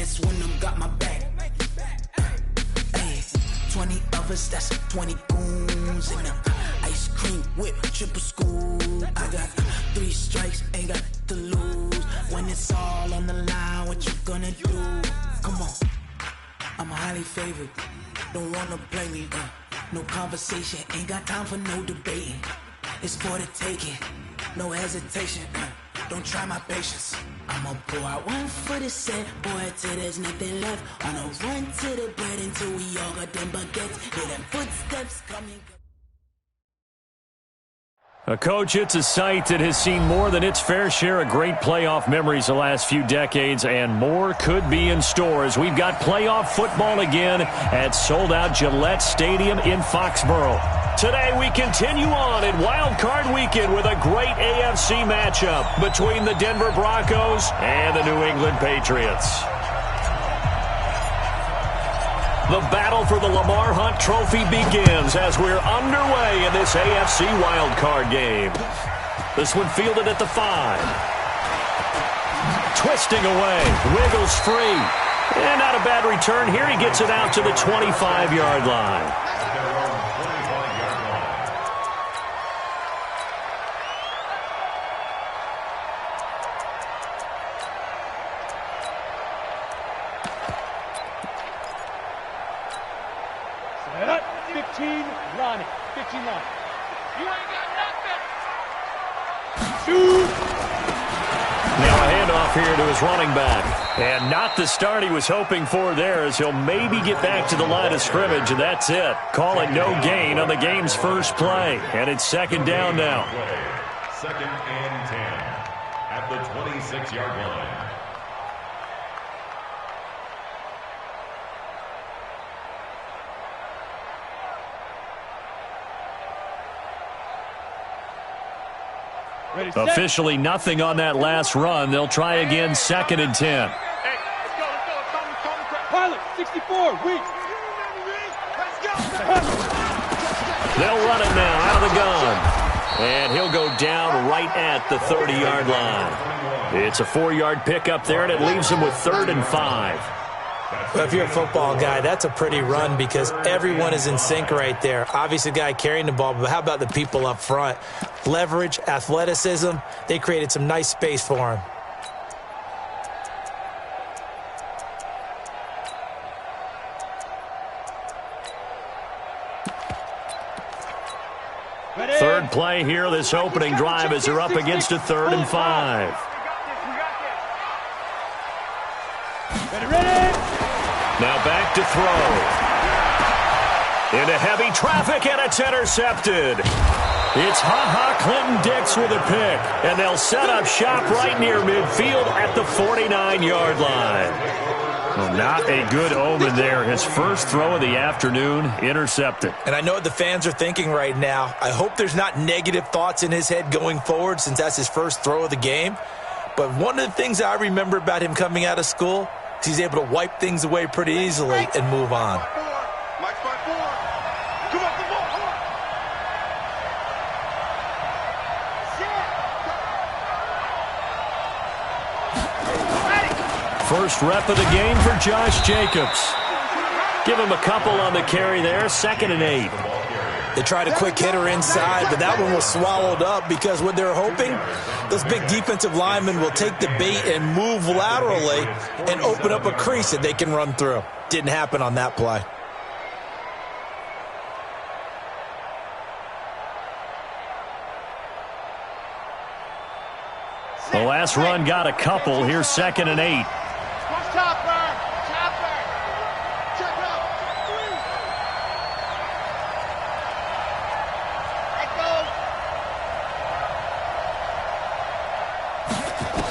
that's when I'm got my back. Hey, 20 of us, that's 20 goons in them. Ice cream whip, triple scoop. I got 3 strikes, ain't got to lose. When it's all on the line, what you gonna do? Come on, I'm highly favored. Don't wanna play me, no conversation, ain't got time for no debating. It's for the taking, no hesitation, don't try my patience. I'ma pour out one for the set, boy, till there's nothing left. On a run to the bread until we all got them baguettes. Hear them footsteps coming. Coach, it's a site that has seen more than its fair share of great playoff memories the last few decades, and more could be in store as we've got playoff football again at sold-out Gillette Stadium in Foxborough. Today we continue on in Wild Card Weekend with a great AFC matchup between the Denver Broncos and the New England Patriots. The battle for the Lamar Hunt Trophy begins as we're underway in this AFC wildcard game. This one fielded at the 5. Twisting away, wiggles free. And not a bad return here. He gets it out to the 25-yard line. Here to his running back. And not the start he was hoping for there, as he'll maybe get back to the line of scrimmage, and that's it. Call it no gain on the game's first play. And it's second down now. Second and 10 at the 26-yard line. Officially nothing on that last run. They'll try again, second and 10. Hey, let's go. Pilot, 64, weak. Let's go. They'll run it now out of the gun. And he'll go down right at the 30-yard line. It's a 4-yard pickup there, and it leaves him with 3rd and 5. Well, if you're a football guy, that's a pretty run because everyone is in sync right there. Obviously, the guy carrying the ball, but how about the people up front? Leverage, athleticism, they created some nice space for him. Third play here, this opening drive as they're up against a 3rd and 5. Now back to throw. Into heavy traffic, and it's intercepted. It's Clinton-Dix with a pick, and they'll set up shop right near midfield at the 49-yard line. Well, not a good omen there. His first throw of the afternoon, intercepted. And I know what the fans are thinking right now. I hope there's not negative thoughts in his head going forward since that's his first throw of the game. But one of the things I remember about him coming out of school, he's able to wipe things away pretty easily and move on. First rep of the game for Josh Jacobs. Give him a couple on the carry there, 2nd and 8. They tried a quick hitter inside, but that one was swallowed up because what they're hoping, those big defensive linemen will take the bait and move laterally and open up a crease that they can run through. Didn't happen on that play. The last run got a couple. Here's 2nd and 8.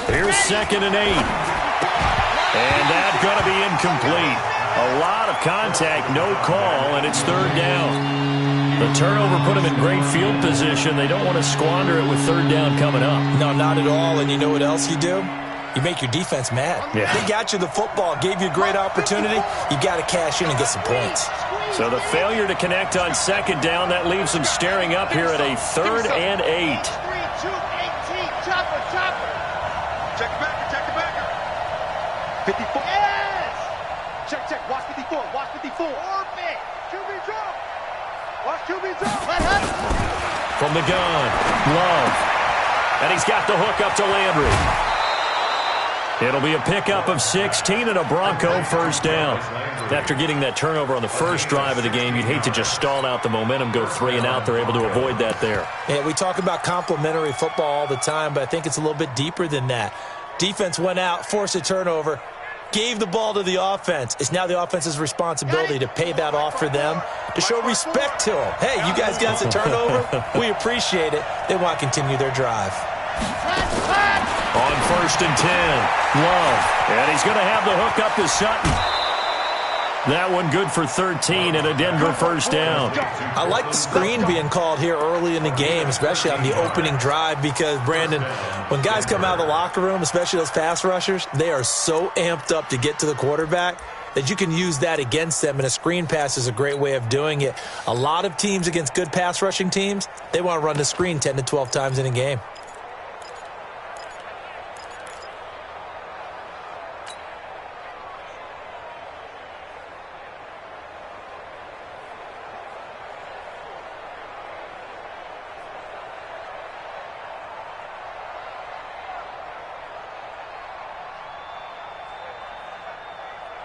Here's 2nd and 8. And that's going to be incomplete. A lot of contact, no call, and it's 3rd down. The turnover put him in great field position. They don't want to squander it with 3rd down coming up. No, not at all. And you know what else you do? You make your defense mad. Yeah. They got you the football, gave you a great opportunity. You got to cash in and get some points. So the failure to connect on 2nd down, that leaves them staring up here at a 3rd and 8. 3, 2, 18, chopper. Check the backer. 54. Yes! Check, check. Watch 54. Watch 54. Orbit. QB drop. Watch QB drop. From the gun, Love. And he's got the hook up to Landry. It'll be a pickup of 16 and a Bronco first down. After getting that turnover on the first drive of the game, you'd hate to just stall out the momentum, go 3 and out. They're able to avoid that there. Yeah, we talk about complementary football all the time, but I think it's a little bit deeper than that. Defense went out, forced a turnover, gave the ball to the offense. It's now the offense's responsibility to pay that off for them, to show respect to them. Hey, you guys got the turnover. We appreciate it. They want to continue their drive. On 1st and 10, Love. And he's going to have the hook up to Sutton. That one good for 13 and a Denver first down. I like the screen being called here early in the game, especially on the opening drive, because, Brandon, when guys come out of the locker room, especially those pass rushers, they are so amped up to get to the quarterback that you can use that against them, and a screen pass is a great way of doing it. A lot of teams against good pass rushing teams, they want to run the screen 10 to 12 times in a game.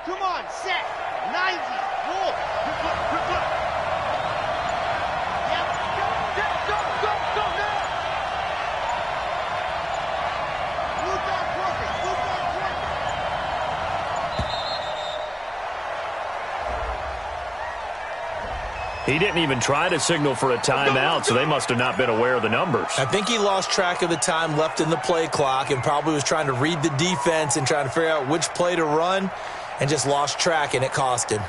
Come on, set. 90. Roll. Good look, good look. Yep. Go now. Move on perfect. He didn't even try to signal for a timeout, so they must have not been aware of the numbers. I think he lost track of the time left in the play clock and probably was trying to read the defense and trying to figure out which play to run, and just lost track, and it cost him.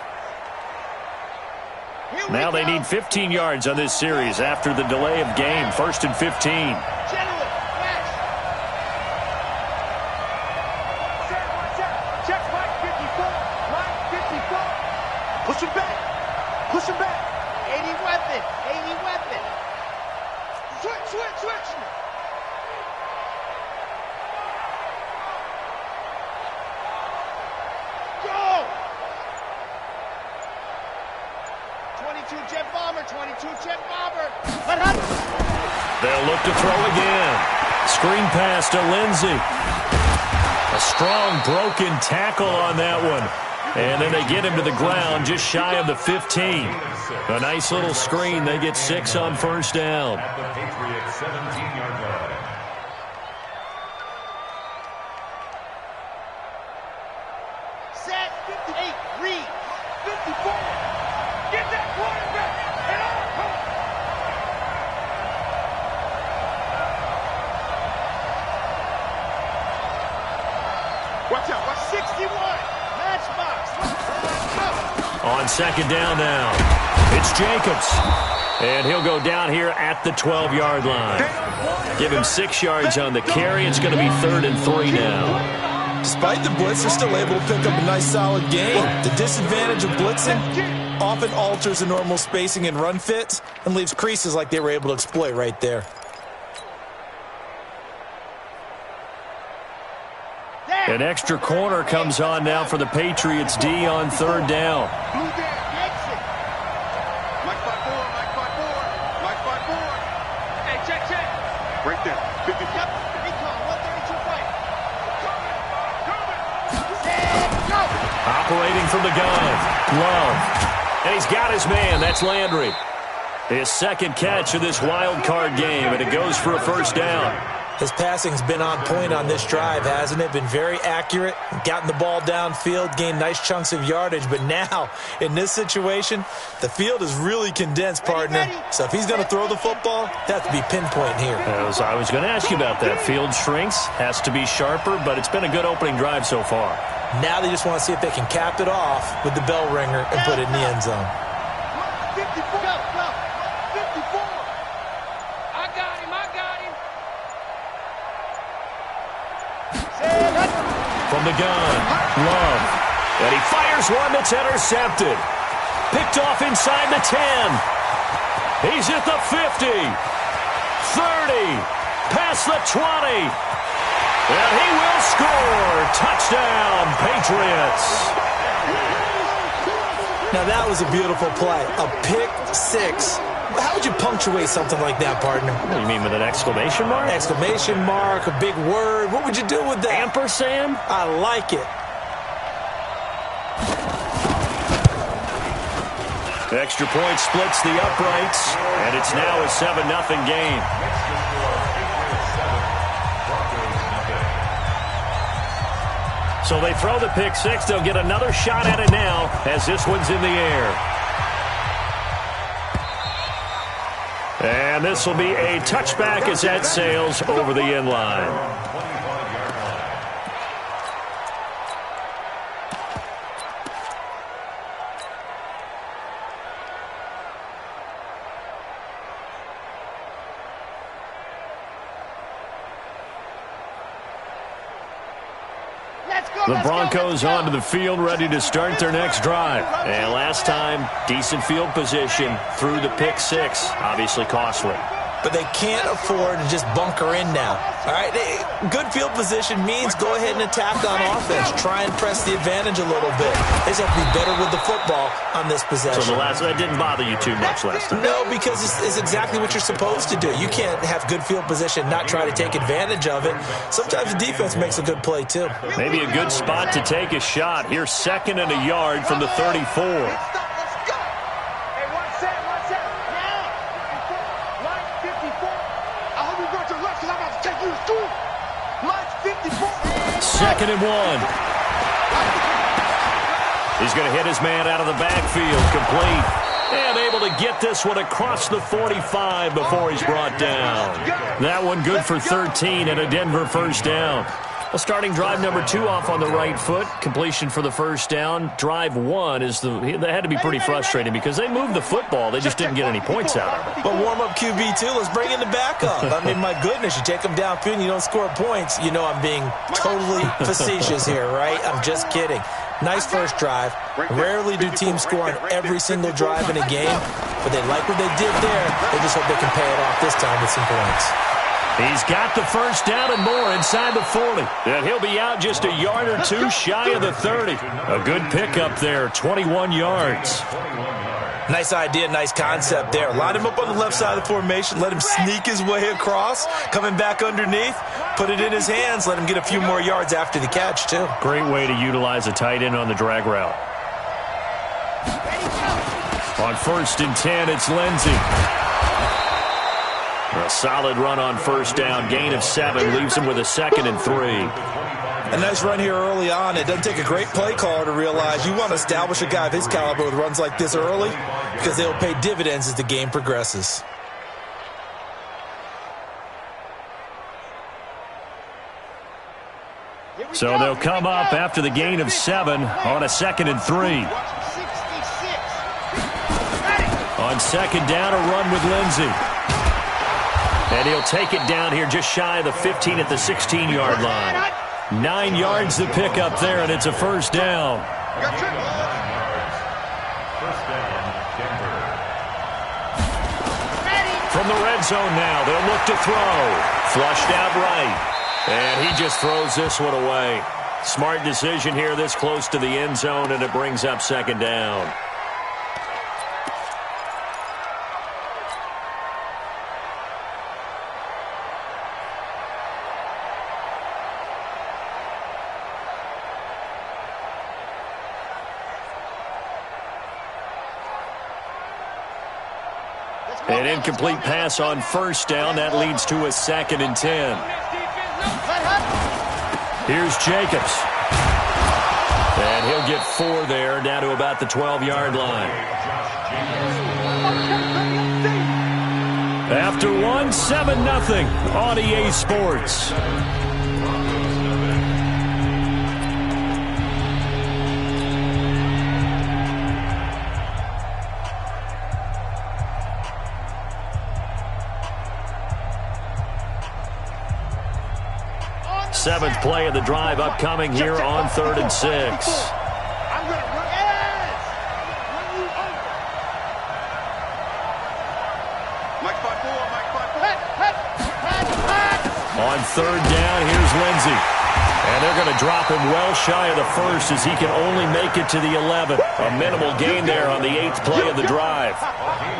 Now they need 15 yards on this series after the delay of game. 1st and 15. Gentlemen, match. Check right 54. Right 54. Push him back. Push him back. 80 weapon. 80 weapon. Switch. Go! 22 jet bomber. They'll look to throw again. Screen pass to Lindsey. A strong broken tackle on that one. And then they get him to the ground just shy of the 15. A nice little screen. They get 6 on first down. At the Patriots' 17-yard line. Set. 58. Read. 54. Get that quarterback. And out. Watch out. Watch 61. Matchbox. On 2nd down now, it's Jacobs. And he'll go down here at the 12-yard line. Give him 6 yards on the carry. It's going to be 3rd and 3 now. Despite the blitz, they're still able to pick up a nice, solid game. The disadvantage of blitzing often alters the normal spacing and run fits and leaves creases like they were able to exploit right there. An extra corner comes on now for the Patriots D on 3rd down. Blue there. Exit. Mike 5-4. Hey, check. Right there. 50. Yep. Recon. 132 fight. Go. Operating from the gun, Love. And he's got his man. That's Landry. His 2nd catch of this wild card game, and it goes for a first down. His passing's been on point on this drive, hasn't it? Been very accurate, gotten the ball downfield, gained nice chunks of yardage. But now, in this situation, the field is really condensed, partner. So if he's going to throw the football, that has to be pinpoint here. I was going to ask you about that. Field shrinks, has to be sharper, but it's been a good opening drive so far. Now they just want to see if they can cap it off with the bell ringer and put it in the end zone. 54. Go. 54. I got him. From the gun, Love. And he fires one that's intercepted. Picked off inside the 10. He's at the 50. 30. Past the 20. And he will score. Touchdown, Patriots. Now that was a beautiful play. A pick six. How would you punctuate something like that, partner? What do you mean, with an exclamation mark? Exclamation mark, a big word. What would you do with that? Ampersand? I like it. The extra point splits the uprights, and it's now a 7-0 game. So they throw the pick six. They'll get another shot at it now as this one's in the air. And this will be a touchback as that sails over the end line. The Broncos onto the field, ready to start their next drive. And last time, decent field position through the pick six. Obviously costly. But they can't afford to just bunker in now. All right, good field position means go ahead and attack on offense. Try and press the advantage a little bit. They just have to be better with the football on this possession. So that didn't bother you too much last time? No, because it's exactly what you're supposed to do. You can't have good field position, not try to take advantage of it. Sometimes the defense makes a good play, too. Maybe a good spot to take a shot. Here's 2nd and a yard from the 34. Second and 1. He's going to hit his man out of the backfield. Complete. And able to get this one across the 45 before he's brought down. That one good for 13 and a Denver first down. Well, starting drive number 2 off on the right foot. Completion for the first down. Drive 1 that had to be pretty frustrating because they moved the football. They just didn't get any points out of it. But warm up QB too. Let's bring in the backup. I mean, my goodness, you take them downfield and you don't score points. You know I'm being totally facetious here, right? I'm just kidding. Nice first drive. Rarely do teams score on every single drive in a game, but they like what they did there. They just hope they can pay it off this time with some points. He's got the first down and more inside the 40. And he'll be out just a yard or two shy of the 30. A good pickup there, 21 yards. Nice idea, nice concept there. Line him up on the left side of the formation, let him sneak his way across, coming back underneath, put it in his hands, let him get a few more yards after the catch, too. Great way to utilize a tight end on the drag route. On 1st and 10, it's Lindsey. A solid run on first down. Gain of 7 leaves him with a 2nd and 3. A nice run here early on. It doesn't take a great play caller to realize you want to establish a guy of his caliber with runs like this early because they'll pay dividends as the game progresses. So they'll come up after the gain of 7 on a 2nd and 3. On 2nd down, a run with Lindsey. And he'll take it down here just shy of the 15 at the 16-yard line. 9 yards to pick up there, and it's a first down. From the red zone now, they'll look to throw. Flushed out right. And he just throws this one away. Smart decision here this close to the end zone, and it brings up 2nd down. An incomplete pass on first down. That leads to a 2nd and 10. Here's Jacobs. And he'll get 4 there, down to about the 12-yard line. After 1, 7-0 on EA Sports. Seventh play of the drive upcoming here on 3rd and 6. On 3rd down, here's Lindsey. And they're going to drop him well shy of the first as he can only make it to the 11th. A minimal gain there on the 8th play of the drive.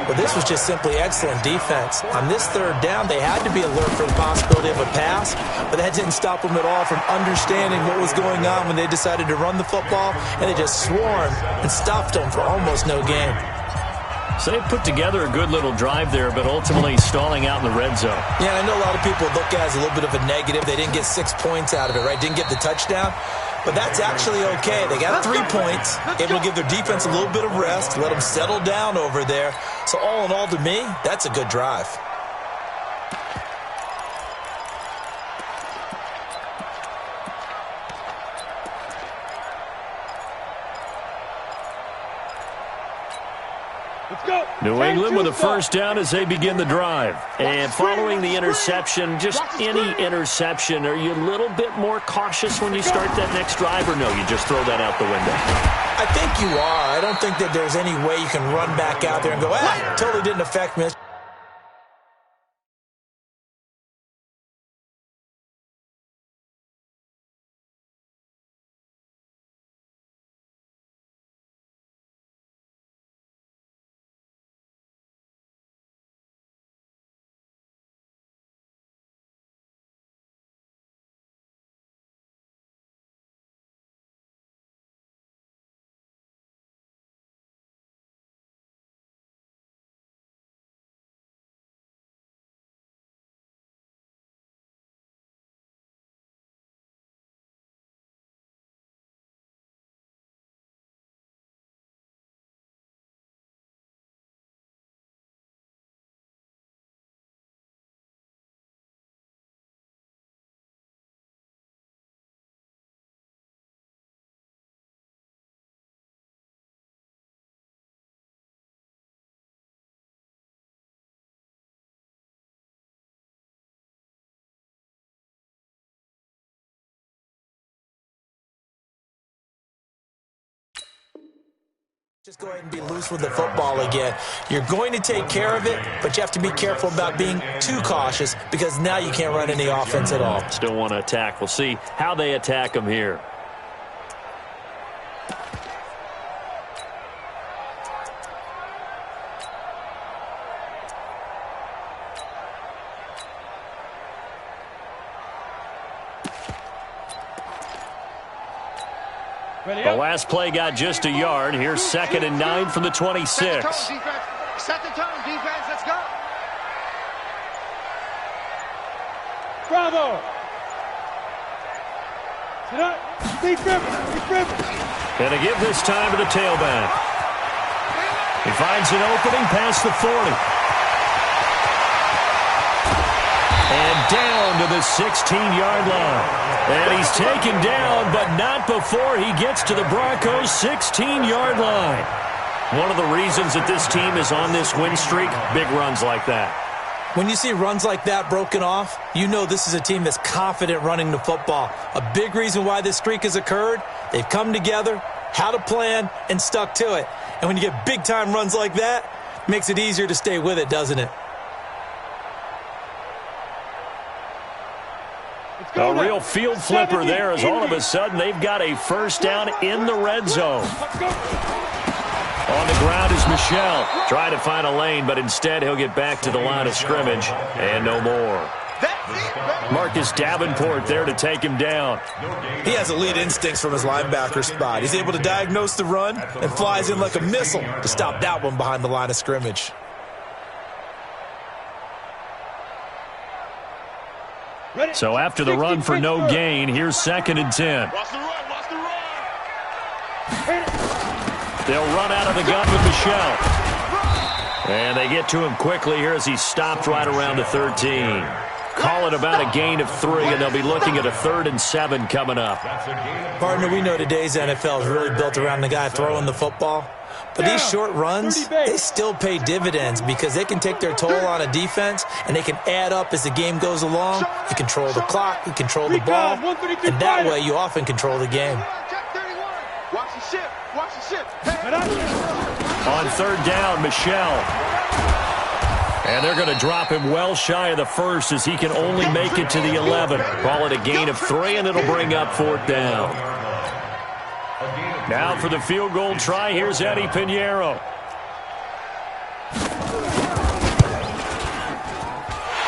Well, this was just simply excellent defense. On this third down, they had to be alert for the possibility of a pass, but that didn't stop them at all from understanding what was going on when they decided to run the football, and they just swarmed and stuffed them for almost no gain. So they put together a good little drive there, but ultimately stalling out in the red zone. Yeah, I know a lot of people look at it as a little bit of a negative. They didn't get 6 points out of it, right? Didn't get the touchdown. But that's actually okay. They got 3 points, able to give their defense a little bit of rest, let them settle down over there. So all in all, to me, that's a good drive. New England with a first down as they begin the drive. And following the interception, just any interception, are you a little bit more cautious when you start that next drive, or no, you just throw that out the window? I think you are. I don't think that there's any way you can run back out there and go, totally didn't affect me. Just go ahead and be loose with the football again. You're going to take care of it, but you have to be careful about being too cautious because now you can't run any offense at all. Still want to attack. We'll see how they attack them here. The last play got just a yard. Here's 2nd and 9 from the 26. Set the tone, defense. Let's go. Bravo. Sit up. Deep river. And to give this time to the tailback. He finds an opening past the 40. And down to the 16-yard line. And he's taken down, but not before he gets to the Broncos' 16-yard line. One of the reasons that this team is on this win streak, big runs like that. When you see runs like that broken off, you know this is a team that's confident running the football. A big reason why this streak has occurred, they've come together, had a plan, and stuck to it. And when you get big-time runs like that, it makes it easier to stay with it, doesn't it? A real field flipper there as all of a sudden they've got a first down in the red zone. On the ground is Michel. Trying to find a lane, but instead he'll get back to the line of scrimmage and no more. Marcus Davenport there to take him down. He has elite instincts from his linebacker spot. He's able to diagnose the run and flies in like a missile to stop that one behind the line of scrimmage. So after the run for no gain, here's 2nd and 10. They'll run out of the gun with Michel. And they get to him quickly here as he's stopped right around the 13. Call it about a gain of 3, and they'll be looking at a 3rd and 7 coming up. Partner, we know today's NFL is really built around the guy throwing the football. But these short runs, they still pay dividends because they can take their toll on a defense, and they can add up as the game goes along. You control the clock, you control the ball, and that way you often control the game. Watch the ship. On 3rd down, Michel. And they're going to drop him well shy of the first as he can only make it to the 11. Call it a gain of 3, and it'll bring up 4th down. Now for the field goal try, here's Eddie Pinheiro.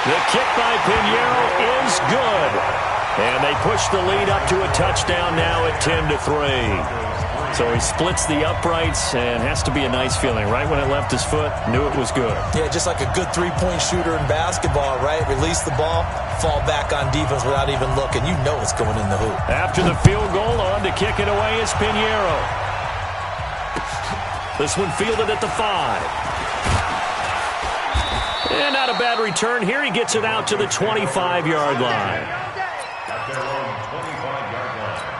The kick by Pinheiro is good. And they push the lead up to a touchdown now at 10-3. So he splits the uprights, and has to be a nice feeling. Right when it left his foot, knew it was good. Yeah, just like a good three-point shooter in basketball, right? Release the ball, fall back on defense without even looking. You know it's going in the hoop. After the field goal, on to kick it away is Pinheiro. This one fielded at the 5. And not a bad return here. He gets it out to the 25-yard line. At their own 25-yard line.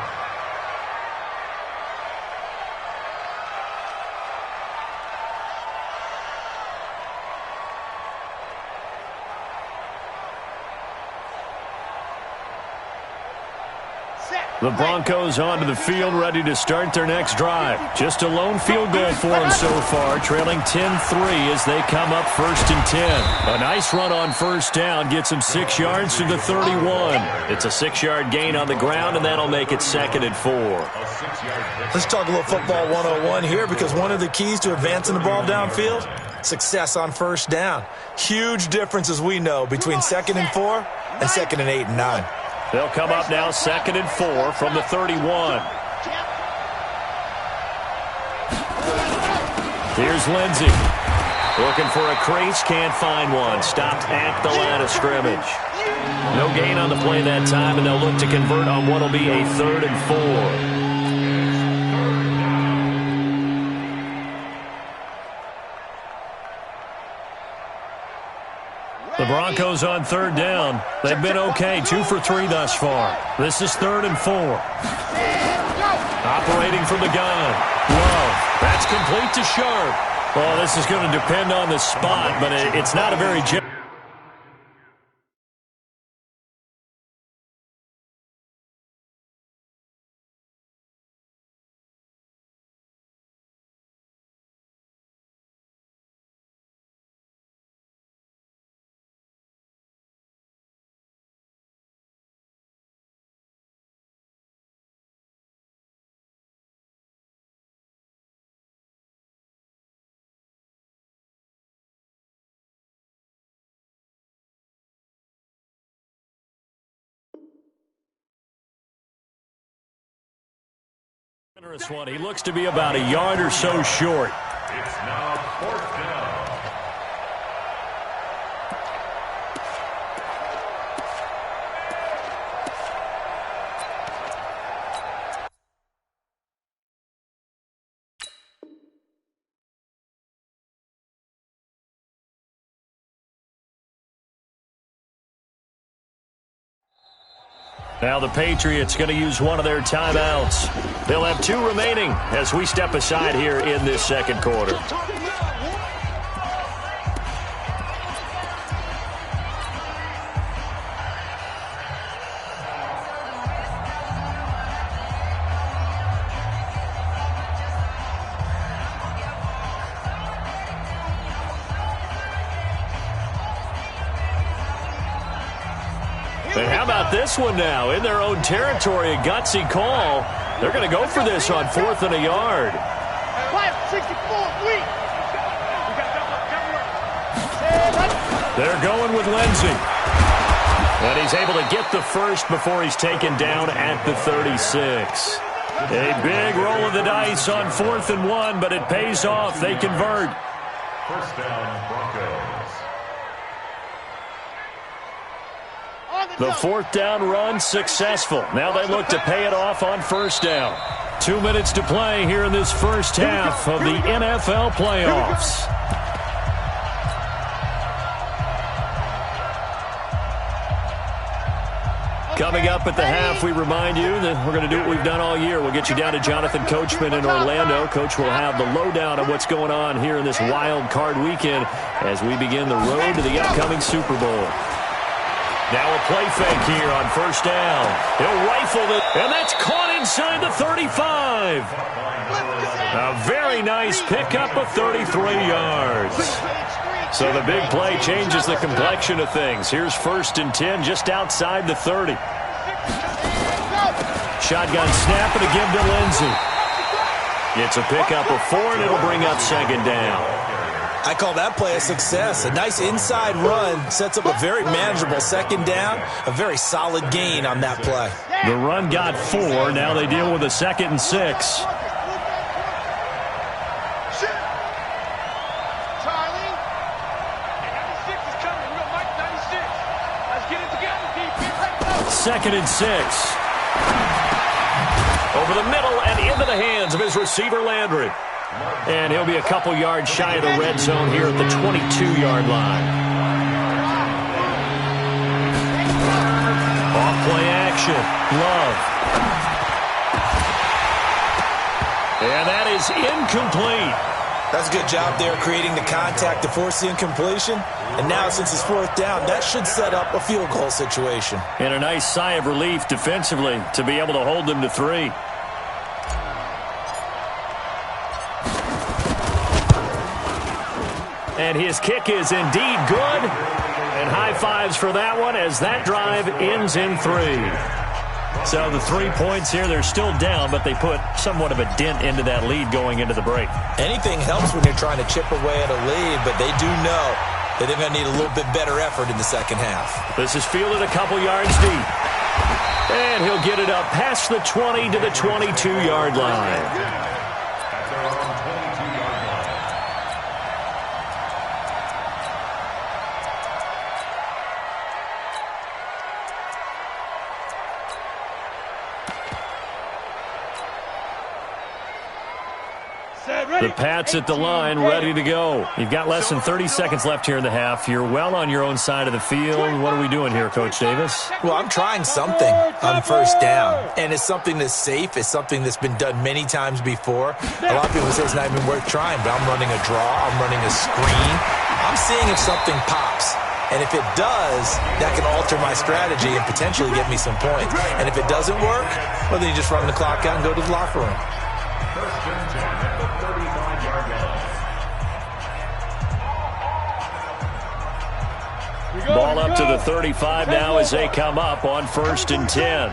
The Broncos onto the field, ready to start their next drive. Just a lone field goal for them so far, trailing 10-3 as they come up 1st and 10. A nice run on 1st down, gets them 6 yards to the 31. It's a 6-yard gain on the ground, and that'll make it 2nd and 4. Let's talk a little football 101 here, because one of the keys to advancing the ball downfield, success on 1st down. Huge difference, as we know, between 2nd and 4 and 2nd and 8 and 9. They'll come up now 2nd and 4 from the 31. Here's Lindsey. Looking for a crease, can't find one. Stopped at the line of scrimmage. No gain on the play that time, and they'll look to convert on what will be a 3rd and 4. The Broncos on 3rd down. They've been okay, 2 for 3 thus far. This is 3rd and 4. Operating from the gun. Love. That's complete to Sharp. Well, this is going to depend on the spot, but it's not a very general. One. He looks to be about a yard or so short. It's now 4th down. Now the Patriots going to use one of their timeouts. They'll have 2 remaining as we step aside here in this 2nd quarter. And how about this one now? In their own territory, a gutsy call. They're going to go for this on 4th and a yard. They're going with Lindsey. And he's able to get the first before he's taken down at the 36. A big roll of the dice on 4th and 1, but it pays off. They convert. 1st down, Broncos. The 4th down run successful. Now they look to pay it off on 1st down. 2 minutes to play here in this first half of the NFL playoffs. Coming up at the half, we remind you that we're going to do what we've done all year. We'll get you down to Jonathan Coachman in Orlando. Coach will have the lowdown of what's going on here in this wild card weekend as we begin the road to the upcoming Super Bowl. Now a play fake here on 1st down. He'll rifle it, and that's caught inside the 35. A very nice pickup of 33 yards. So the big play changes the complexion of things. Here's 1st and 10 just outside the 30. Shotgun snap and a give to Lindsey. It's a pickup of 4, and it'll bring up 2nd down. I call that play a success. A nice inside run sets up a very manageable 2nd down, a very solid gain on that play. The run got 4. Now they deal with a 2nd and 6. Second and 6. Over the middle and into the hands of his receiver, Landry. And he'll be a couple yards shy of the red zone here at the 22-yard line. Off-play action. Love. And that is incomplete. That's a good job there creating the contact to force the incompletion. And now, since it's 4th down, that should set up a field goal situation. And a nice sigh of relief defensively to be able to hold them to 3. And his kick is indeed good. And high fives for that one as that drive ends in 3. So the 3 points here, they're still down, but they put somewhat of a dent into that lead going into the break. Anything helps when you're trying to chip away at a lead, but they do know that they're going to need a little bit better effort in the 2nd half. This is fielded a couple yards deep. And he'll get it up past the 20 to the 22-yard line. The Pats at the line, ready to go. You've got less than 30 seconds left here in the half. You're well on your own side of the field. What are we doing here, Coach Davis? Well, I'm trying something on 1st down, and it's something that's safe. It's something that's been done many times before. A lot of people say it's not even worth trying, but I'm running a draw. I'm running a screen. I'm seeing if something pops. And if it does, that can alter my strategy and potentially get me some points. And if it doesn't work, well, then you just run the clock out and go to the locker room. Ball up to the 35 now as they come up on 1st and 10.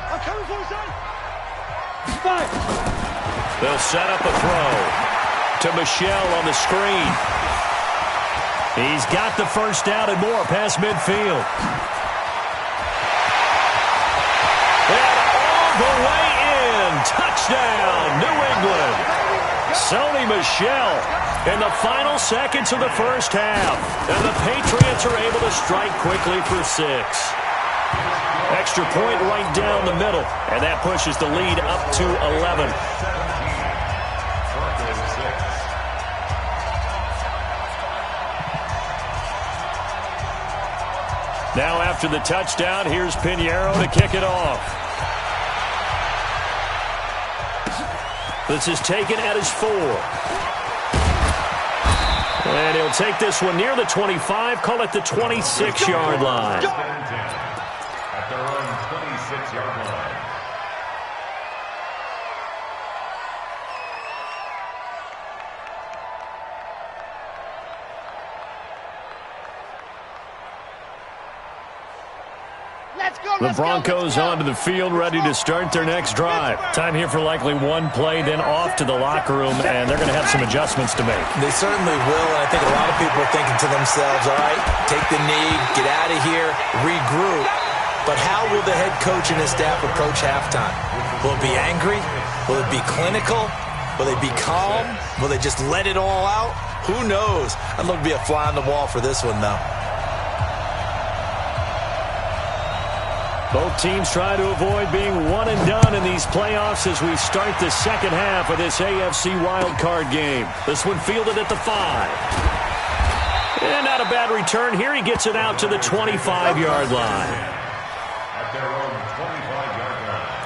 They'll set up a throw to Michelle on the screen. He's got the 1st down and more past midfield. And all the way in. Touchdown, New England. Sony Michel in the final seconds of the 1st half. And the Patriots are able to strike quickly for 6. Extra point right down the middle. And that pushes the lead up to 11. Now after the touchdown, here's Pinheiro to kick it off. This is taken at his 4. And he'll take this one near the 25, call it the 26-yard line. At their own 26-yard line. The Broncos onto the field, ready to start their next drive. Time here for likely one play, then off to the locker room, and they're going to have some adjustments to make. They certainly will, and I think a lot of people are thinking to themselves, all right, take the knee, get out of here, regroup. But how will the head coach and his staff approach halftime? Will it be angry? Will it be clinical? Will they be calm? Will they just let it all out? Who knows? I'd love to be a fly on the wall for this one, though. Both teams try to avoid being one and done in these playoffs as we start the second half of this AFC wildcard game. This one fielded at the 5. And not a bad return here. He gets it out to the 25-yard line. At their own 25-yard line.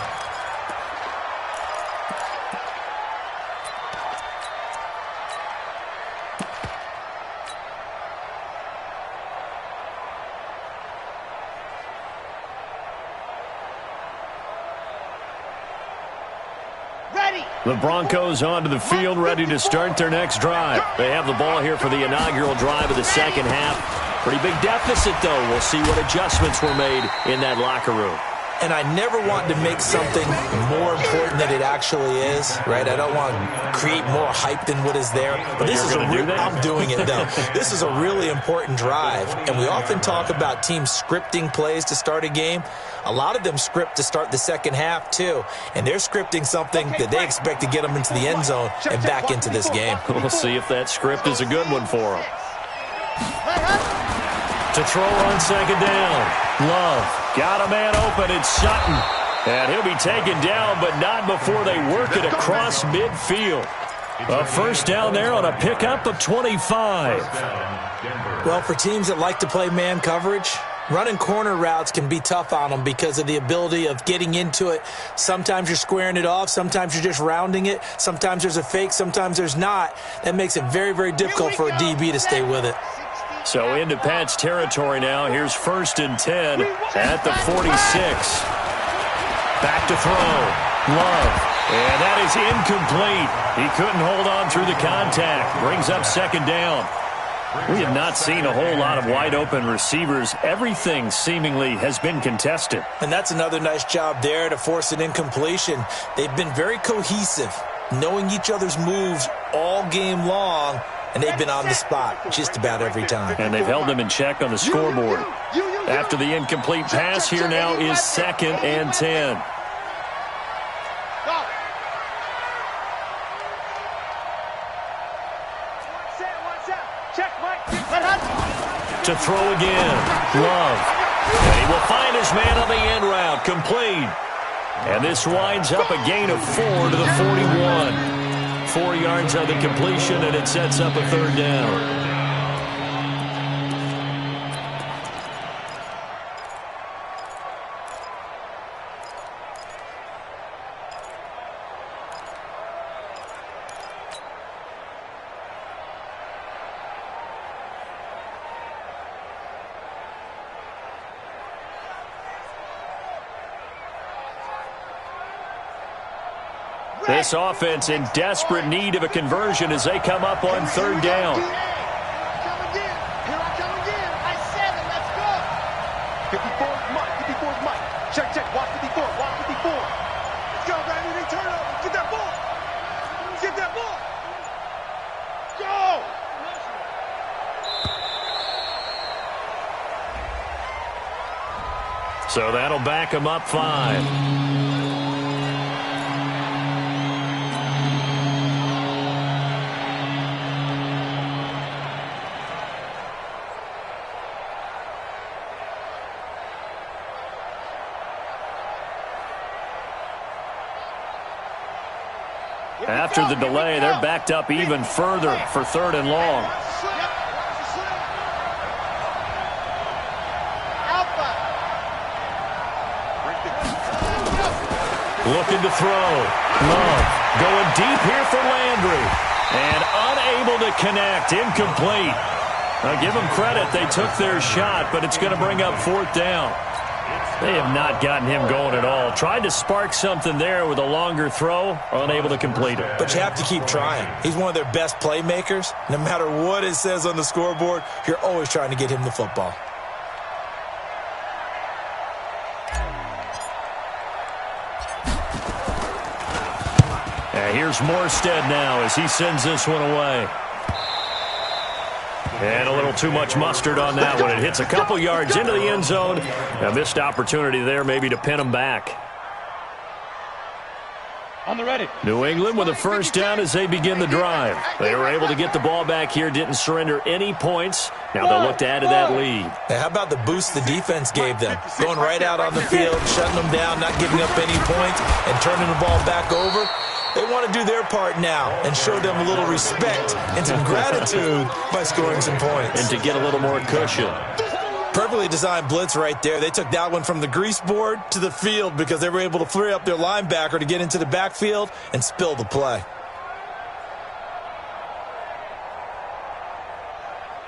The Broncos onto the field, ready to start their next drive. They have the ball here for the inaugural drive of the second half. Pretty big deficit, though. We'll see what adjustments were made in that locker room. And I never want to make something more important than it actually is, right? I don't want to create more hype than what is there. But this is I'm doing it, though. This is a really important drive. And we often talk about teams scripting plays to start a game. A lot of them script to start the second half, too. And they're scripting something that they expect to get them into the end zone and back into this game. We'll see if that script is a good one for them. To throw on second down. Love got a man open. It's Sutton. And he'll be taken down, but not before they work it across midfield. A first down there on a pickup of 25. Well, for teams that like to play man coverage, running corner routes can be tough on them because of the ability of getting into it. Sometimes you're squaring it off. Sometimes you're just rounding it. Sometimes there's a fake. Sometimes there's not. That makes it very, very difficult for a DB to stay with it. So into Pat's territory now. Here's 1st and 10 at the 46. Back to throw. Love. And that is incomplete. He couldn't hold on through the contact. Brings up second down. We have not seen a whole lot of wide-open receivers. Everything seemingly has been contested. And that's another nice job there to force an incompletion. They've been very cohesive, knowing each other's moves all game long, and they've been on the spot just about every time. And they've held them in check on the scoreboard. After the incomplete pass, here now is 2nd and 10. To throw again. Love. And he will find his man on the end route. Complete. And this winds up a gain of 4 to the 41. 4 yards on the completion, and it sets up a 3rd down. This offense in desperate need of a conversion as they come up on 3rd down. Here I come again. I said it. Let's go. 54 is Mike. 54 is Mike. Check, check. Watch 54. Watch 54. Let's go, Randy. They turn over. Get that ball. Get that ball. Go. So that'll back them up 5. After the delay, they're backed up even further for 3rd and long. Looking to throw. Love going deep here for Landry. And unable to connect. Incomplete. Now give them credit. They took their shot, but it's going to bring up 4th down. They have not gotten him going at all. Tried to spark something there with a longer throw, unable to complete it. But you have to keep trying. He's one of their best playmakers. No matter what it says on the scoreboard, you're always trying to get him the football. And here's Morstead now as he sends this one away. And a little too much mustard on that one. It hits a couple yards into the end zone. A missed opportunity there maybe to pin them back. On the ready. New England with a first down as they begin the drive. They were able to get the ball back here, didn't surrender any points. Now they'll look to add to that lead. Now, how about the boost the defense gave them? Going right out on the field, shutting them down, not giving up any points, and turning the ball back over. They want to do their part now and show them a little respect and some gratitude by scoring some points. And to get a little more cushion. Perfectly designed blitz right there. They took that one from the grease board to the field because they were able to free up their linebacker to get into the backfield and spill the play.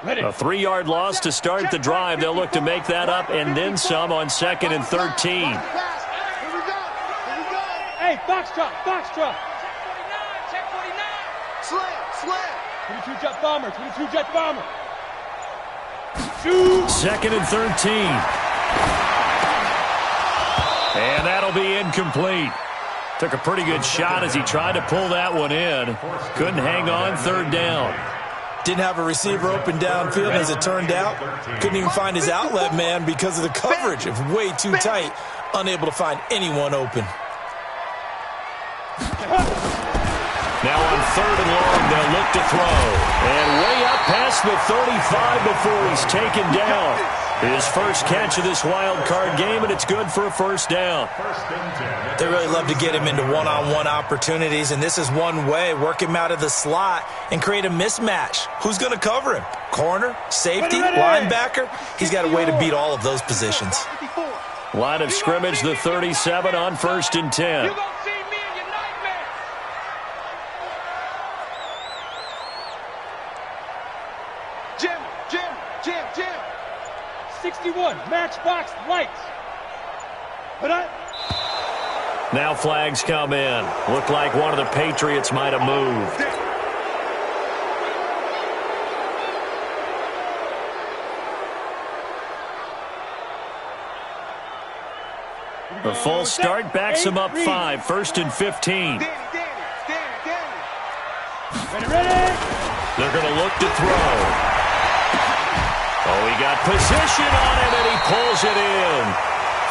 A 3-yard loss to start the drive. They'll look to make that up and then some on 2nd and 13. Hey, box drop, box drop. Slam. 22 jet bomber. 22 jet bomber. Second and 13. And that'll be incomplete. Took a pretty good shot as he tried to pull that one in. Couldn't hang on, third down. Didn't have a receiver open downfield, as it turned out. Couldn't even find his outlet man because of the coverage. It was way too tight. Unable to find anyone open. Now on third and long, they'll look to throw. And way up past the 35 before he's taken down. His first catch of this wild card game, and it's good for a first down. They really love to get him into one-on-one opportunities, and this is one way. Work him out of the slot and create a mismatch. Who's going to cover him? Corner, safety, linebacker? He's got a way to beat all of those positions. Line of scrimmage, the 37 on first and 10. 61, matchbox lights. Now flags come in. Looked like one of the Patriots might have moved. The full start backs him up 5, first and 15. Ready. They're going to look to throw. Oh, he got position on him, and he pulls it in.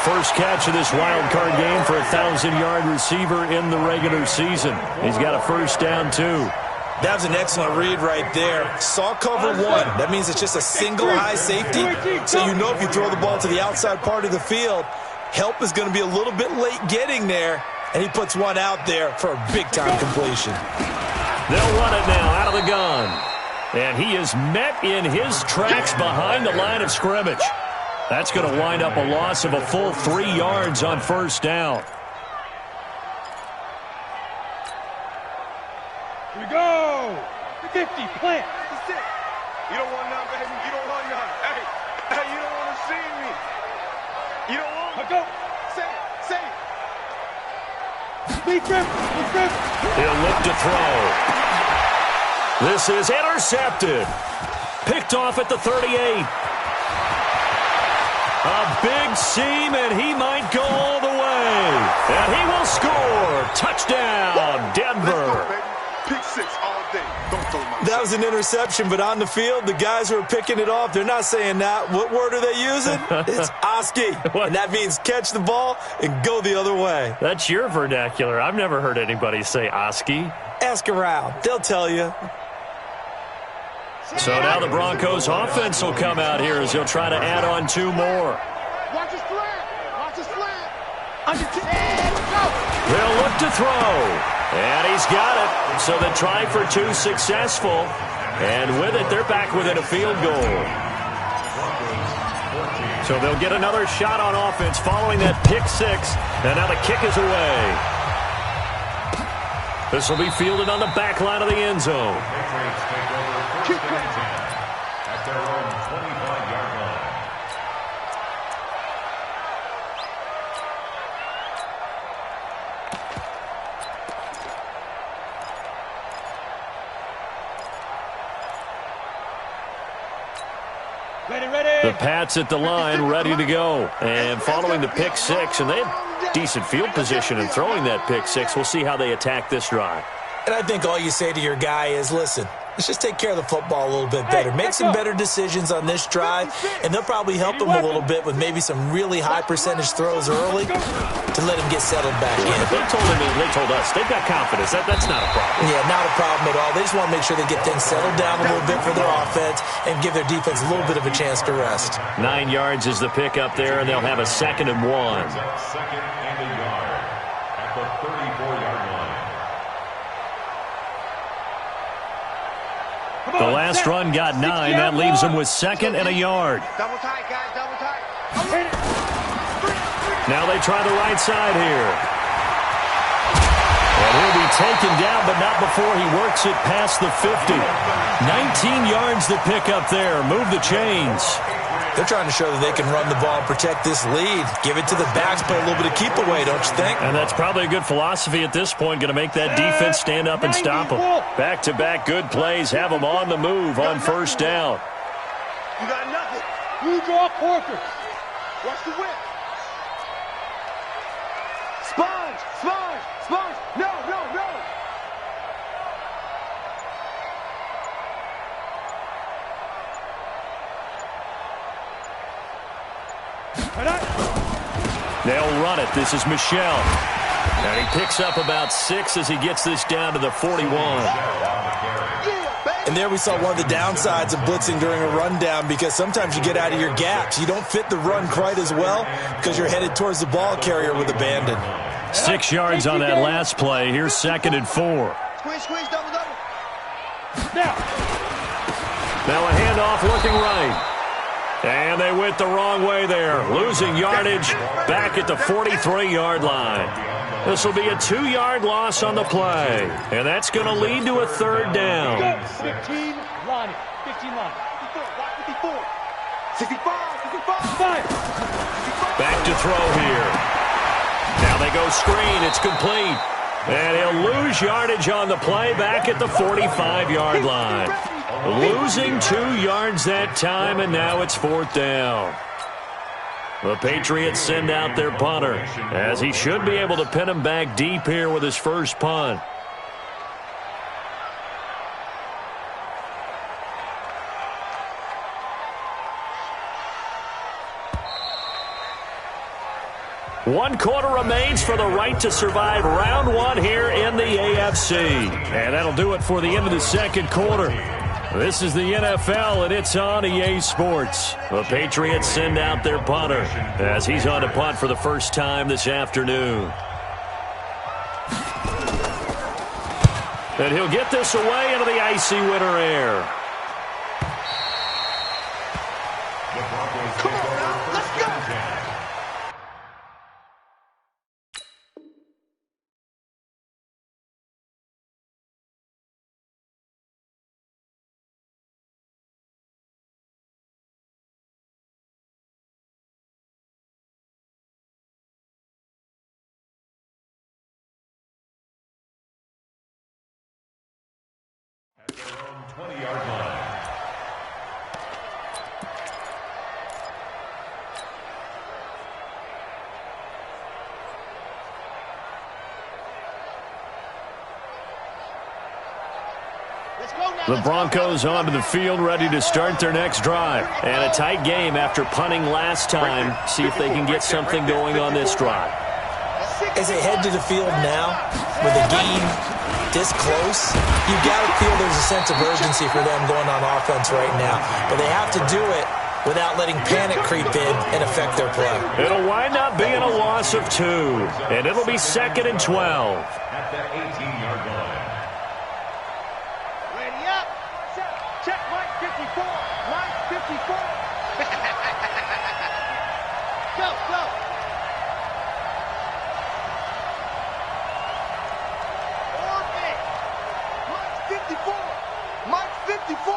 First catch of this wild card game for a 1,000-yard receiver in the regular season. He's got a first down, too. That was an excellent read right there. Saw cover one. That means it's just a single high safety. So you know if you throw the ball to the outside part of the field, help is going to be a little bit late getting there. And he puts one out there for a big-time completion. They'll run it now out of the gun. And he is met in his tracks behind the line of scrimmage. That's going to wind up a loss of a full 3 yards on first down. Here we go. 50, plant. That's it. You don't want none, baby. You don't want none. Hey, you don't want to see me. You don't want me. Go. Say it. Lead grip. He'll look to throw. This is intercepted. Picked off at the 38. A big seam, and he might go all the way. And he will score. Touchdown, Denver. Let's go, baby. Pick 6 all day. Don't throw my That was an interception, but on the field, the guys who are picking it off, they're not saying that. What word are they using? It's Oski. And that means catch the ball and go the other way. That's your vernacular. I've never heard anybody say Oski. Ask around. They'll tell you. So now the Broncos offense will come out here as they'll try to add on 2 more. Watch his slant. They'll look to throw. And he's got it. So the try for 2 successful. And with it, they're back within a field goal. So they'll get another shot on offense following that pick 6. And now the kick is away. This will be fielded on the back line of the end zone. At their own 25-yard line. The Pats at the line, ready to go. And following the pick 6, and they have decent field position in throwing that pick 6. We'll see how they attack this drive. And I think all you say to your guy is, listen, let's just take care of the football a little bit better. Make some better decisions on this drive, and they'll probably help him a little bit with maybe some really high percentage throws early to let him get settled back in. They told us they've got confidence. That's not a problem. Yeah, not a problem at all. They just want to make sure they get things settled down a little bit for their offense and give their defense a little bit of a chance to rest. 9 yards is the pick up there, and they'll have a 2nd and 1. Second and a yard at the 34-yard line. The last run got 9. That leaves them with 2nd and a yard. Double tight, guys. Double tight. Now they try the right side here. And he'll be taken down, but not before he works it past the 50. 19 yards to pick up there. Move the chains. They're trying to show that they can run the ball and protect this lead. Give it to the backs, play a little bit of keep away, don't you think? And that's probably a good philosophy at this point, going to make that defense stand up and stop them. Back-to-back good plays, have them on the move on first down. You got nothing. You draw corkers. Watch the whip. Sponge, sponge, sponge. No, no, no. They'll run it. This is Michel. And he picks up about 6 as he gets this down to the 41. And there we saw one of the downsides of blitzing during a rundown, because sometimes you get out of your gaps. You don't fit the run quite as well because you're headed towards the ball carrier with abandon. 6 yards on that last play. Here's 2nd and 4. Squeeze, squeeze, double, double. Now a handoff looking right. And they went the wrong way there, losing yardage back at the 43-yard line. This will be a 2-yard loss on the play, and that's going to lead to a 3rd down. 15 line, 15 line. 54, 65, 65. Back to throw here. Now they go screen. It's complete. And he'll lose yardage on the play back at the 45-yard line. Losing 2 yards that time, and now it's 4th down. The Patriots send out their punter, as he should be able to pin him back deep here with his first punt. One quarter remains for the right to survive round 1 here in the AFC. And that'll do it for the end of the 2nd quarter. This is the NFL, and it's on EA Sports. The Patriots send out their punter as he's on to punt for the first time this afternoon. And he'll get this away into the icy winter air. Come on now, let's go. At their own 20-yard line. The Broncos onto the field, ready to start their next drive. And a tight game after punting last time. See if they can get something going on this drive. As they head to the field now, with a game this close, you've got to feel there's a sense of urgency for them going on offense right now. But they have to do it without letting panic creep in and affect their play. It'll wind up being a loss of 2. And it'll be 2nd and 12. At the 18-yard line. Ready up. Check Mike 54. Mike 54. Go, go. Orbit. Mike 54. Mike 54.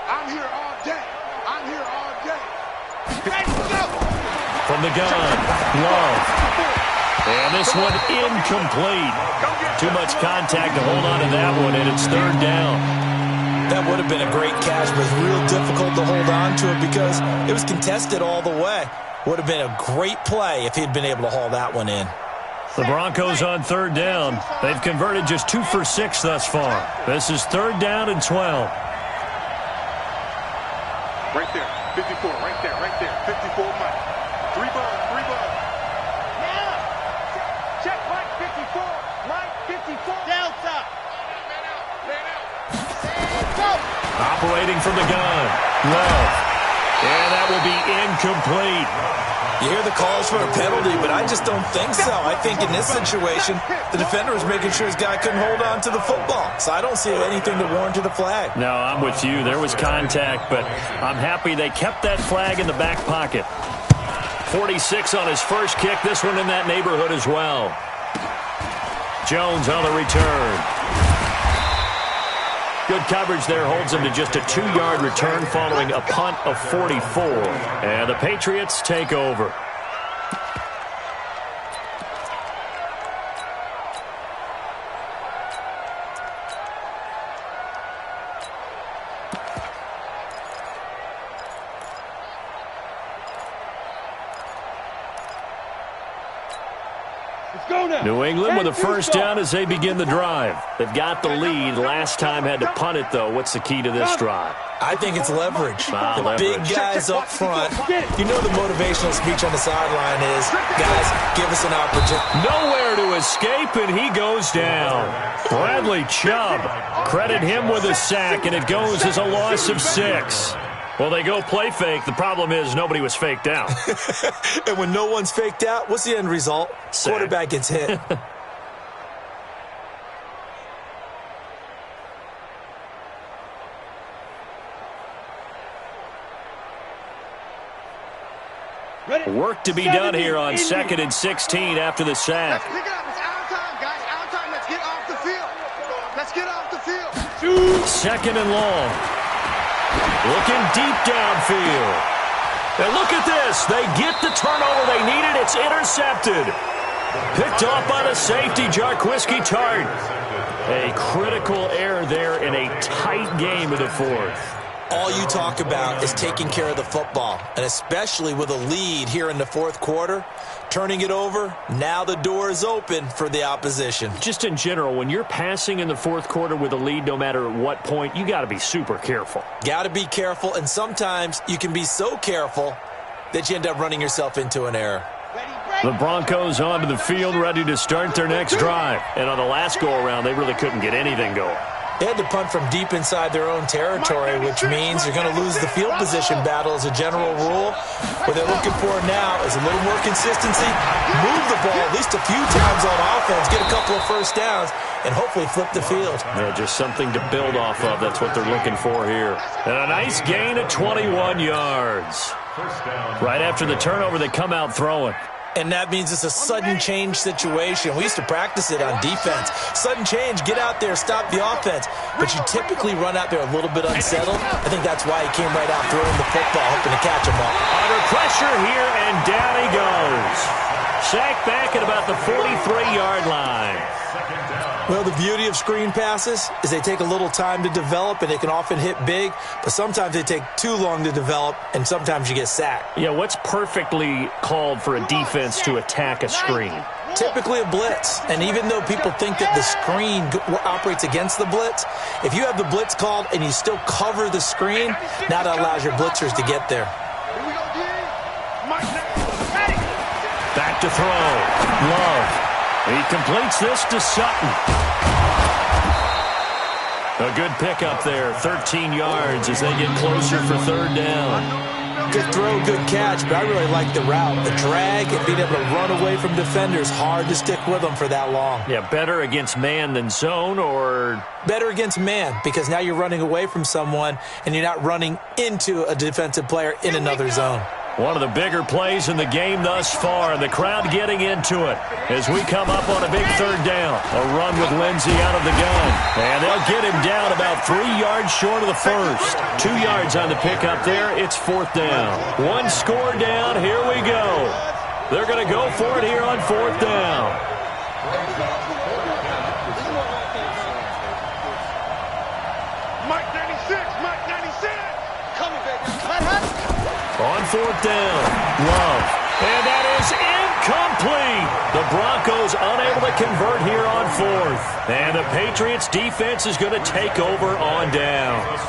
I'm here all day. I'm here all day. Ready, go. From the gun, Love. And this one incomplete. Too much contact to hold on to that one, and it's 3rd down. That would have been a great catch, but it's real difficult to hold on to it because it was contested all the way. Would have been a great play if he'd been able to haul that one in. The Broncos on 3rd down. They've converted just 2 for 6 thus far. This is 3rd down and 12. Right there, 54, right there, right there. 54, Mike. 3 ball, 3 ball. Now. Check Mike 54. Mike 54. Delta. Go. Operating from the gun, Love. And that will be incomplete. You hear the calls for a penalty, but I just don't think so. I think in this situation, the defender was making sure his guy couldn't hold on to the football. So I don't see anything to warrant the flag. No, I'm with you. There was contact, but I'm happy they kept that flag in the back pocket. 46 on his first kick. This one in that neighborhood as well. Jones on the return. Good coverage there holds him to just a 2-yard return following a punt of 44. And the Patriots take over. New England with a first down as they begin the drive. They've got the lead. Last time had to punt it, though. What's the key to this drive? I think it's leverage. The big guys up front. You know the motivational speech on the sideline is, guys, give us an opportunity. Nowhere to escape, and he goes down. Bradley Chubb. Credit him with a sack, and it goes as a loss of 6. Well, they go play fake. The problem is nobody was faked out. And when no one's faked out, what's the end result? Sack. Quarterback gets hit. Work to be done here on 2nd and 16 after the sack. Let's pick it up. It's our time, guys. Our time. Let's get off the field. Let's get off the field. 2nd and long. Looking deep downfield. And look at this. They get the turnover they needed. It's intercepted. Picked off by the safety, Jarquiski Tart. A critical error there in a tight game of the 4th. All you talk about is taking care of the football, and especially with a lead here in the 4th quarter, turning it over, now the door is open for the opposition. Just in general, when you're passing in the 4th quarter with a lead, no matter at what point, you got to be super careful. Got to be careful, and sometimes you can be so careful that you end up running yourself into an error. The Broncos onto the field, ready to start their next drive. And on the last go-around, they really couldn't get anything going. They had to punt from deep inside their own territory, which means you're going to lose the field position battle as a general rule. What they're looking for now is a little more consistency, move the ball at least a few times on offense, get a couple of first downs, and hopefully flip the field. Yeah, just something to build off of. That's what they're looking for here. And a nice gain of 21 yards. Right after the turnover, they come out throwing. And that means it's a sudden change situation. We used to practice it on defense. Sudden change, get out there, stop the offense. But you typically run out there a little bit unsettled. I think that's why he came right out throwing the football, hoping to catch him up. Under pressure here, and down he goes. Sacked back at about the 43-yard line. Well, the beauty of screen passes is they take a little time to develop, and they can often hit big, but sometimes they take too long to develop, and sometimes you get sacked. Yeah, what's perfectly called for a defense to attack a screen? Typically a blitz, and even though people think that the screen operates against the blitz, if you have the blitz called and you still cover the screen, now that allows your blitzers to get there. Back to throw. Love. He completes this to Sutton. A good pickup there, 13 yards as they get closer for 3rd down. Good throw, good catch, but I really like the route. The drag and being able to run away from defenders, hard to stick with them for that long. Yeah, better against man than zone, or? Better against man, because now you're running away from someone and you're not running into a defensive player in another zone. One of the bigger plays in the game thus far. The crowd getting into it as we come up on a big 3rd down. A run with Lindsey out of the gun. And they'll get him down about 3 yards short of the first. 2 yards on the pickup there. It's 4th down. 1 score down. Here we go. They're going to go for it here on 4th down. Mike 96, Mike 96. Coming, baby. On 4th down, Love. And that is incomplete. The Broncos unable to convert here on 4th. And the Patriots defense is going to take over on downs.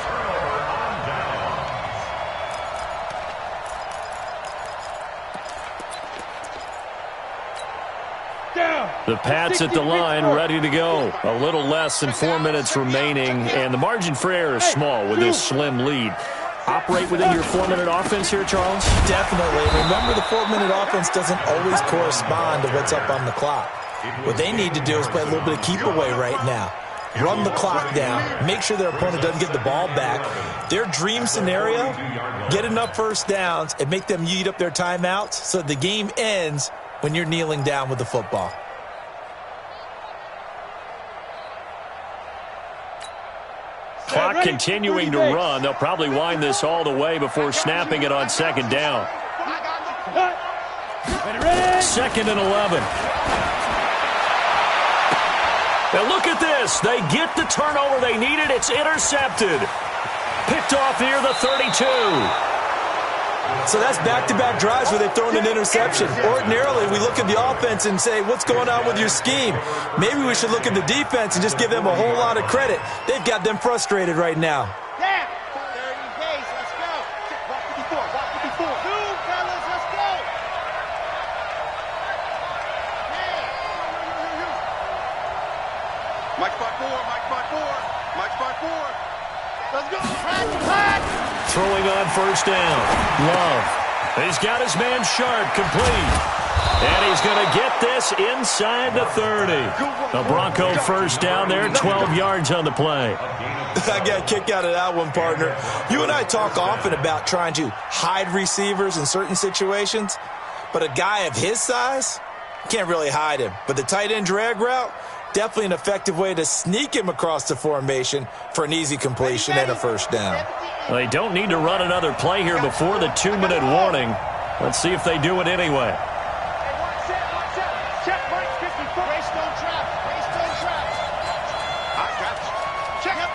The Pats at the line, ready to go. A little less than 4 minutes remaining, and the margin for error is small with this slim lead. Operate within your 4-minute offense here, Charles? Definitely. Remember, the 4-minute offense doesn't always correspond to what's up on the clock. What they need to do is play a little bit of keep away right now. Run the clock down. Make sure their opponent doesn't get the ball back. Their dream scenario, get enough first downs and make them eat up their timeouts so the game ends when you're kneeling down with the football. Clock continuing to run. They'll probably wind this all the way before snapping it on second down. Second and 11. Now look at this. They get the turnover they needed. It's intercepted. Picked off near the 32. So that's back-to-back drives where they've thrown an interception. Ordinarily, we look at the offense and say, what's going on with your scheme? Maybe we should look at the defense and just give them a whole lot of credit. They've got them frustrated right now. Yeah. 30 days. Let's go. Walk 54. Walk 54. Move, fellas. Let's go. Mike spot 4. Mike spot 4. Mike spot 4. Let's go. Throwing on first down. Love. He's got his man Sharp complete. And he's going to get this inside the 30. The Bronco first down there, 12 yards on the play. I got a kick out of that one, partner. You and I talk often about trying to hide receivers in certain situations, but a guy of his size, can't really hide him. But the tight end drag route, definitely an effective way to sneak him across the formation for an easy completion and a first down. They don't need to run another play here before the 2-minute warning. Let's see if they do it anyway. Check Mike 54. Race don't trap. Race don't trap. I got you. Check up.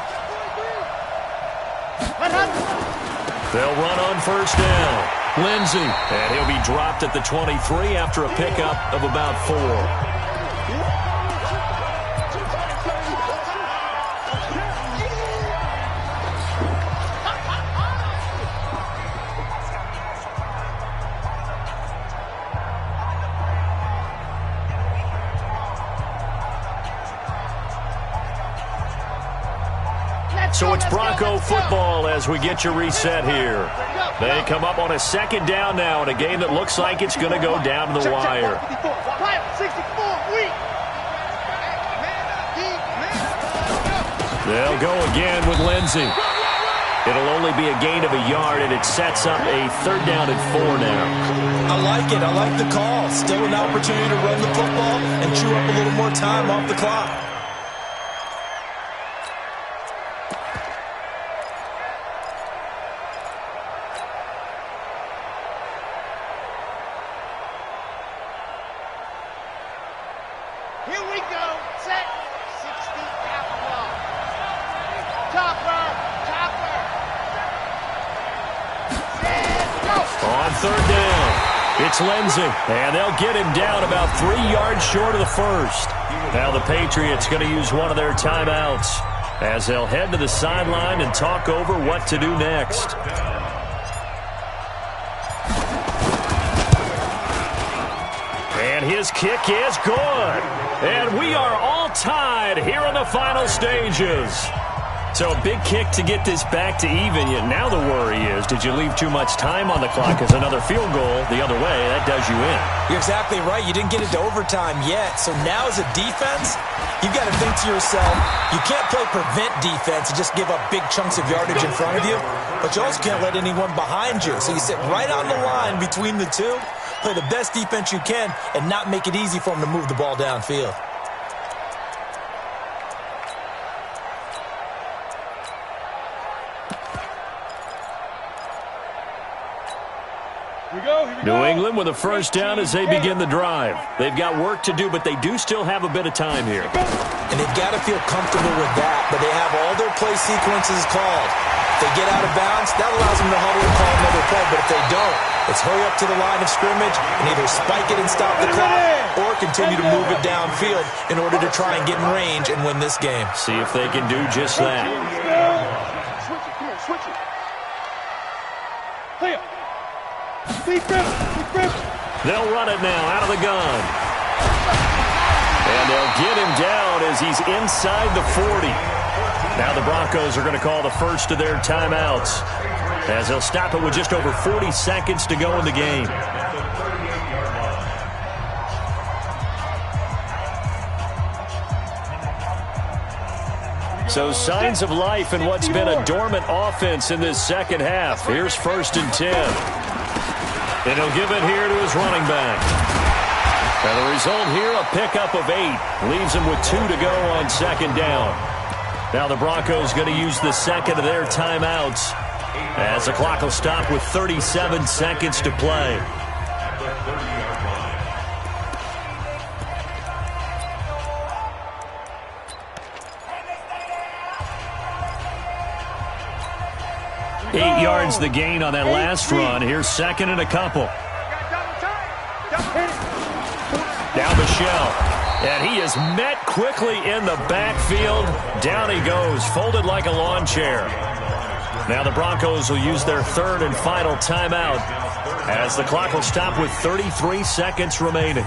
They'll run on first down. Lindsey. And he'll be dropped at the 23 after a pickup of about 4. So it's Bronco football as we get your reset here. They come up on a second down now in a game that looks like it's going to go down to the wire. They'll go again with Lindsey. It'll only be a gain of a yard, and it sets up a third down and 4 now. I like it. I like the call. Still an opportunity to run the football and chew up a little more time off the clock. Here we go. Set. 60 outlaw. Topper. Topper. Set. Go. On third down, it's Lindsey. And they'll get him down about 3 yards short of the first. Now the Patriots going to use one of their timeouts as they'll head to the sideline and talk over what to do next. And his kick is good. And we are all tied here in the final stages. So a big kick to get this back to even. Yet now the worry is, did you leave too much time on the clock? As another field goal the other way, that does you in. You're exactly right. You didn't get into overtime yet. So now as a defense, you've got to think to yourself, you can't play prevent defense and just give up big chunks of yardage in front of you. But you also can't let anyone behind you. So you sit right on the line between the two, play the best defense you can, and not make it easy for them to move the ball downfield. New England with a first down as they begin the drive. They've got work to do, but they do still have a bit of time here. And they've got to feel comfortable with that, but they have all their play sequences called. If they get out of bounds, that allows them to huddle and call another play, but if they don't, it's hurry up to the line of scrimmage and either spike it and stop the clock or continue to move it downfield in order to try and get in range and win this game. See if they can do just that. Switch it. Come on, switch it. Play up. They'll run it now out of the gun. And they'll get him down as he's inside the 40. Now the Broncos are going to call the first of their timeouts as they'll stop it with just over 40 seconds to go in the game. So signs of life in what's been a dormant offense in this second half. Here's 1st and 10. And he'll give it here to his running back. And the result here, a pickup of 8. Leaves him with 2 to go on second down. Now the Broncos going to use the second of their timeouts as the clock will stop with 37 seconds to play. At the 30-yard line. 8 yards the gain on that last run. Here's second and a couple. Now Michelle. And he is met quickly in the backfield. Down he goes, folded like a lawn chair. Now the Broncos will use their third and final timeout as the clock will stop with 33 seconds remaining.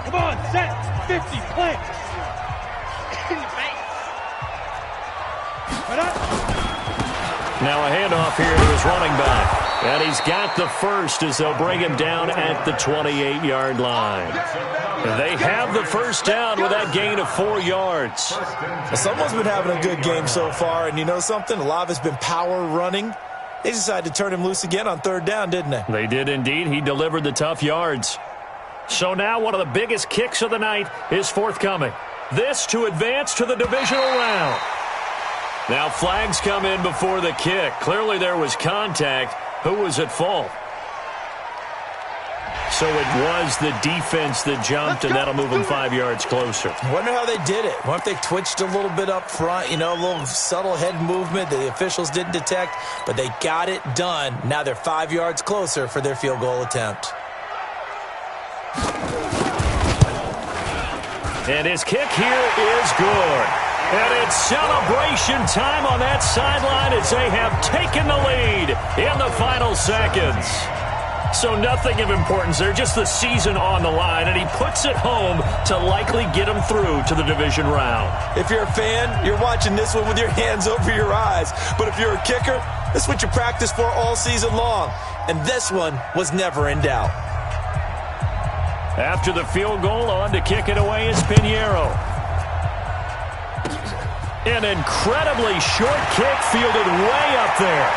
Come on, set, 50, play. In the face. Now a handoff here to his running back. And he's got the first as they'll bring him down at the 28-yard line. They have the first down with that gain of 4 yards. Well, someone's been having a good game so far, and you know something? A lot of it's been power running. They decided to turn him loose again on third down, didn't they? They did indeed. He delivered the tough yards. So now one of the biggest kicks of the night is forthcoming. This to advance to the divisional round. Now flags come in before the kick. Clearly there was contact. Who was at fault? So it was the defense that jumped, and that'll move them 5 yards closer. I wonder how they did it. I wonder if they twitched a little bit up front, you know, a little subtle head movement that the officials didn't detect, but they got it done. Now they're 5 yards closer for their field goal attempt. And his kick here is good. And it's celebration time on that sideline as they have taken the lead in the final seconds. So nothing of importance there, just the season on the line, and he puts it home to likely get him through to the division round. If you're a fan, you're watching this one with your hands over your eyes. But if you're a kicker, this is what you practice for all season long. And this one was never in doubt. After the field goal, on to kick it away is Pinheiro. An incredibly short kick fielded way up there.